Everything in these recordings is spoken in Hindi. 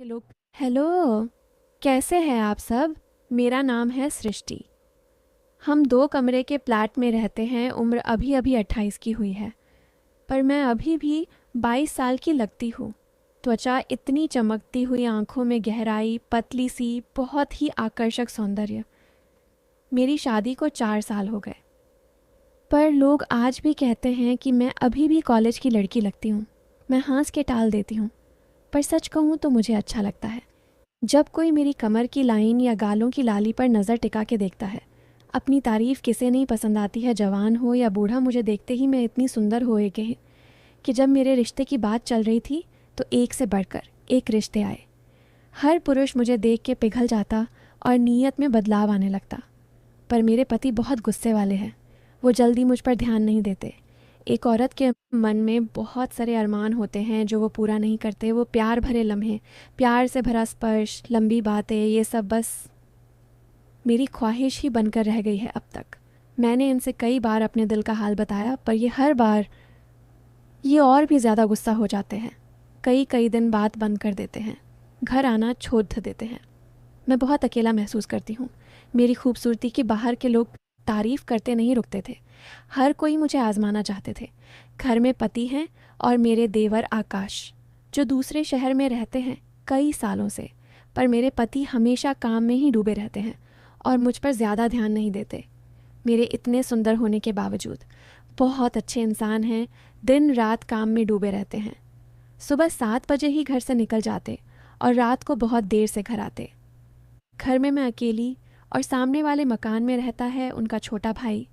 के लोग। हेलो, कैसे हैं आप सब? मेरा नाम है सृष्टि। हम दो कमरे के फ्लैट में रहते हैं। उम्र अभी अभी 28 की हुई है, पर मैं अभी भी 22 साल की लगती हूँ। त्वचा इतनी चमकती हुई, आंखों में गहराई, पतली सी, बहुत ही आकर्षक सौंदर्य। मेरी शादी को 4 साल हो गए, पर लोग आज भी कहते हैं कि मैं अभी भी कॉलेज की लड़की लगती हूँ। मैं हंस के टाल देती हूँ, पर सच कहूँ तो मुझे अच्छा लगता है जब कोई मेरी कमर की लाइन या गालों की लाली पर नज़र टिका के देखता है। अपनी तारीफ़ किसे नहीं पसंद आती है, जवान हो या बूढ़ा। मुझे देखते ही मैं इतनी सुंदर हो गई कि जब मेरे रिश्ते की बात चल रही थी तो एक से बढ़कर एक रिश्ते आए। हर पुरुष मुझे देख के पिघल जाता और नीयत में बदलाव आने लगता। पर मेरे पति बहुत गुस्से वाले हैं। वो जल्दी मुझ पर ध्यान नहीं देते। एक औरत के मन में बहुत सारे अरमान होते हैं जो वो पूरा नहीं करते। वो प्यार भरे लम्हे, प्यार से भरा स्पर्श, लंबी बातें, ये सब बस मेरी ख्वाहिश ही बनकर रह गई है अब तक। मैंने इनसे कई बार अपने दिल का हाल बताया, पर ये हर बार ये और भी ज़्यादा गुस्सा हो जाते हैं। कई कई दिन बात बंद कर देते हैं, घर आना छोड़ देते हैं। मैं बहुत अकेला महसूस करती हूँ। मेरी खूबसूरती की बाहर के लोग तारीफ़ करते नहीं रुकते थे। हर कोई मुझे आजमाना चाहते थे। घर में पति हैं और मेरे देवर आकाश, जो दूसरे शहर में रहते हैं कई सालों से। पर मेरे पति हमेशा काम में ही डूबे रहते हैं और मुझ पर ज़्यादा ध्यान नहीं देते। मेरे इतने सुंदर होने के बावजूद बहुत अच्छे इंसान हैं, दिन रात काम में डूबे रहते हैं। सुबह 7 बजे ही घर से निकल जाते और रात को बहुत देर से घर आते। घर में मैं अकेली, और सामने वाले मकान में रहता है उनका छोटा भाई,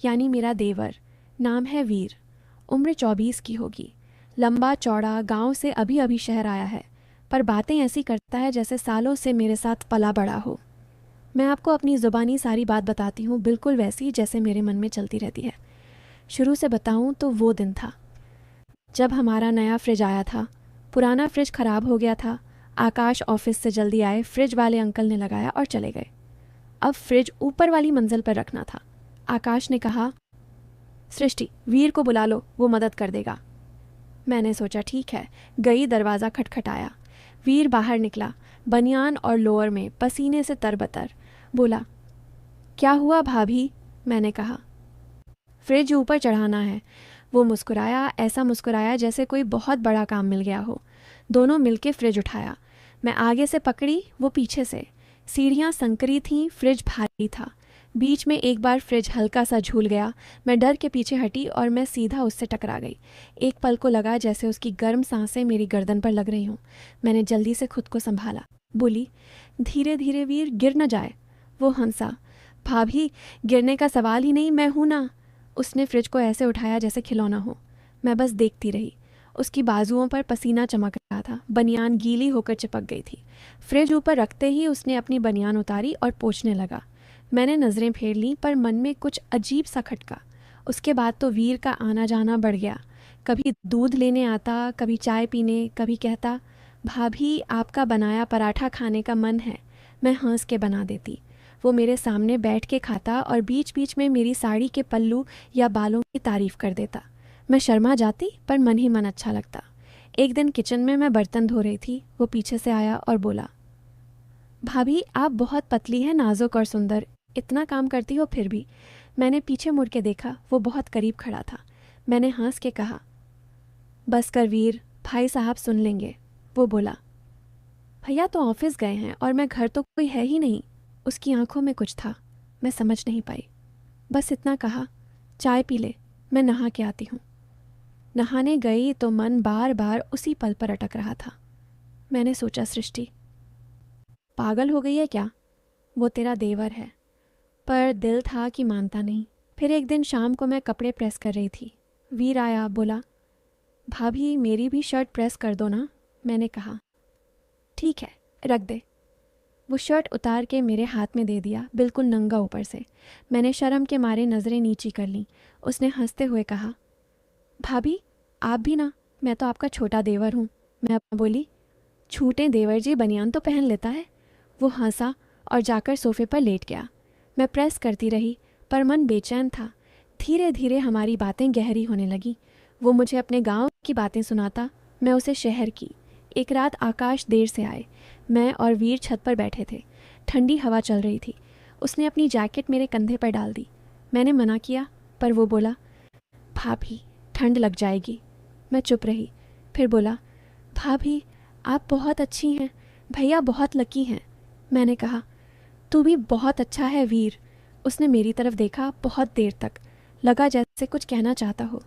यानी मेरा देवर। नाम है वीर। उम्र 24 की होगी। लंबा चौड़ा, गांव से अभी अभी शहर आया है, पर बातें ऐसी करता है जैसे सालों से मेरे साथ पला बड़ा हो। मैं आपको अपनी ज़ुबानी सारी बात बताती हूँ, बिल्कुल वैसी जैसे मेरे मन में चलती रहती है। शुरू से बताऊँ तो वो दिन था जब हमारा नया फ्रिज आया था। पुराना फ्रिज ख़राब हो गया था। आकाश ऑफिस से जल्दी आए, फ्रिज वाले अंकल ने लगाया और चले गए। अब फ्रिज ऊपर वाली मंजिल पर रखना था। आकाश ने कहा, सृष्टि, वीर को बुला लो, वो मदद कर देगा। मैंने सोचा ठीक है। गई, दरवाज़ा खटखटाया। वीर बाहर निकला, बनियान और लोअर में, पसीने से तरबतर। बोला, क्या हुआ भाभी? मैंने कहा, फ्रिज ऊपर चढ़ाना है। वो मुस्कुराया, ऐसा मुस्कुराया जैसे कोई बहुत बड़ा काम मिल गया हो। दोनों मिलके फ्रिज उठाया। मैं आगे से पकड़ी, वो पीछे से। सीढ़ियाँ संकरी थीं, फ्रिज भारी था। बीच में एक बार फ्रिज हल्का सा झूल गया। मैं डर के पीछे हटी और मैं सीधा उससे टकरा गई। एक पल को लगा जैसे उसकी गर्म सांसें मेरी गर्दन पर लग रही हों। मैंने जल्दी से खुद को संभाला, बोली, धीरे धीरे वीर, गिर न जाए। वो हंसा, भाभी, गिरने का सवाल ही नहीं, मैं हूं ना। उसने फ्रिज को ऐसे उठाया जैसे खिलौना हो। मैं बस देखती रही। उसकी बाजुओं पर पसीना चमक रहा था, बनियान गीली होकर चिपक गई थी। फ्रिज ऊपर रखते ही उसने अपनी बनियान उतारी और पोंछने लगा। मैंने नज़रें फेर लीं, पर मन में कुछ अजीब सा खटका। उसके बाद तो वीर का आना जाना बढ़ गया। कभी दूध लेने आता, कभी चाय पीने, कभी कहता, भाभी, आपका बनाया पराठा खाने का मन है। मैं हंस के बना देती। वो मेरे सामने बैठ के खाता और बीच बीच में मेरी साड़ी के पल्लू या बालों की तारीफ कर देता। मैं शर्मा जाती, पर मन ही मन अच्छा लगता। एक दिन किचन में मैं बर्तन धो रही थी। वो पीछे से आया और बोला, भाभी, आप बहुत पतली हैं, नाजुक और सुंदर, इतना काम करती हो फिर भी। मैंने पीछे मुड़ के देखा, वो बहुत करीब खड़ा था। मैंने हंस के कहा, बस कर वीर, भाई साहब सुन लेंगे। वो बोला, भैया तो ऑफिस गए हैं और मैं घर तो कोई है ही नहीं। उसकी आंखों में कुछ था, मैं समझ नहीं पाई। बस इतना कहा, चाय पी ले, मैं नहा के आती हूँ। नहाने गई तो मन बार बार उसी पल पर अटक रहा था। मैंने सोचा, सृष्टि, पागल हो गई है क्या? वो तेरा देवर है। पर दिल था कि मानता नहीं। फिर एक दिन शाम को मैं कपड़े प्रेस कर रही थी। वीर आया, बोला, भाभी, मेरी भी शर्ट प्रेस कर दो ना। मैंने कहा, ठीक है, रख दे। वो शर्ट उतार के मेरे हाथ में दे दिया, बिल्कुल नंगा ऊपर से। मैंने शर्म के मारे नज़रें नीची कर लीं। उसने हंसते हुए कहा, भाभी, आप भी ना, मैं तो आपका छोटा देवर हूँ। मैं बोली, छूटे देवर जी, बनियान तो पहन लेता है। वो हंसा और जाकर सोफे पर लेट गया। मैं प्रेस करती रही, पर मन बेचैन था। धीरे धीरे हमारी बातें गहरी होने लगीं। वो मुझे अपने गांव की बातें सुनाता, मैं उसे शहर की। एक रात आकाश देर से आए। मैं और वीर छत पर बैठे थे। ठंडी हवा चल रही थी। उसने अपनी जैकेट मेरे कंधे पर डाल दी। मैंने मना किया, पर वो बोला, भाभी ठंड लग जाएगी। मैं चुप रही। फिर बोला, भाभी आप बहुत अच्छी हैं, भैया बहुत लकी हैं। मैंने कहा, तू भी बहुत अच्छा है वीर। उसने मेरी तरफ देखा बहुत देर तक। लगा जैसे कुछ कहना चाहता हो,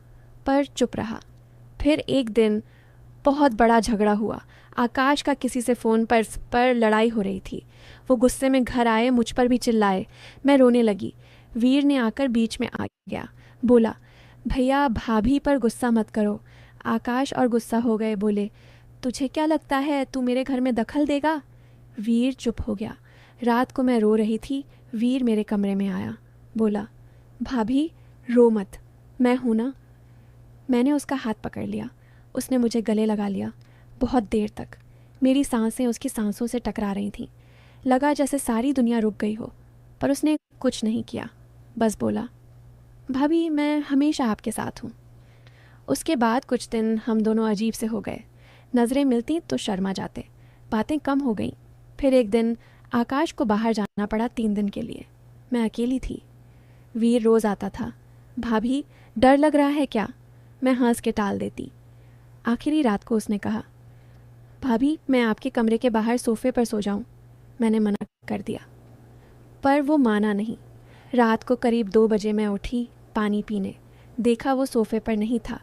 पर चुप रहा। फिर एक दिन बहुत बड़ा झगड़ा हुआ। आकाश का किसी से फ़ोन पर लड़ाई हो रही थी। वो गुस्से में घर आए, मुझ पर भी चिल्लाए। मैं रोने लगी। वीर ने आकर बीच में आ गया। बोला, भैया भाभी पर गुस्सा मत करो। आकाश और गुस्सा हो गए। बोले, तुझे क्या लगता है तू मेरे घर में दखल देगा? वीर चुप हो गया। रात को मैं रो रही थी। वीर मेरे कमरे में आया। बोला, भाभी रो मत, मैं हूं ना। मैंने उसका हाथ पकड़ लिया। उसने मुझे गले लगा लिया बहुत देर तक। मेरी सांसें उसकी सांसों से टकरा रही थीं। लगा जैसे सारी दुनिया रुक गई हो, पर उसने कुछ नहीं किया। बस बोला, भाभी मैं हमेशा आपके साथ हूँ। उसके बाद कुछ दिन हम दोनों अजीब से हो गए। नज़रें मिलती तो शर्मा जाते। बातें कम हो गईं। फिर एक दिन आकाश को बाहर जाना पड़ा 3 दिन के लिए। मैं अकेली थी। वीर रोज़ आता था। भाभी डर लग रहा है क्या? मैं हंस के टाल देती। आखिरी रात को उसने कहा, भाभी मैं आपके कमरे के बाहर सोफ़े पर सो जाऊं। मैंने मना कर दिया, पर वो माना नहीं। रात को करीब 2 बजे मैं उठी पानी पीने। देखा वो सोफ़े पर नहीं था।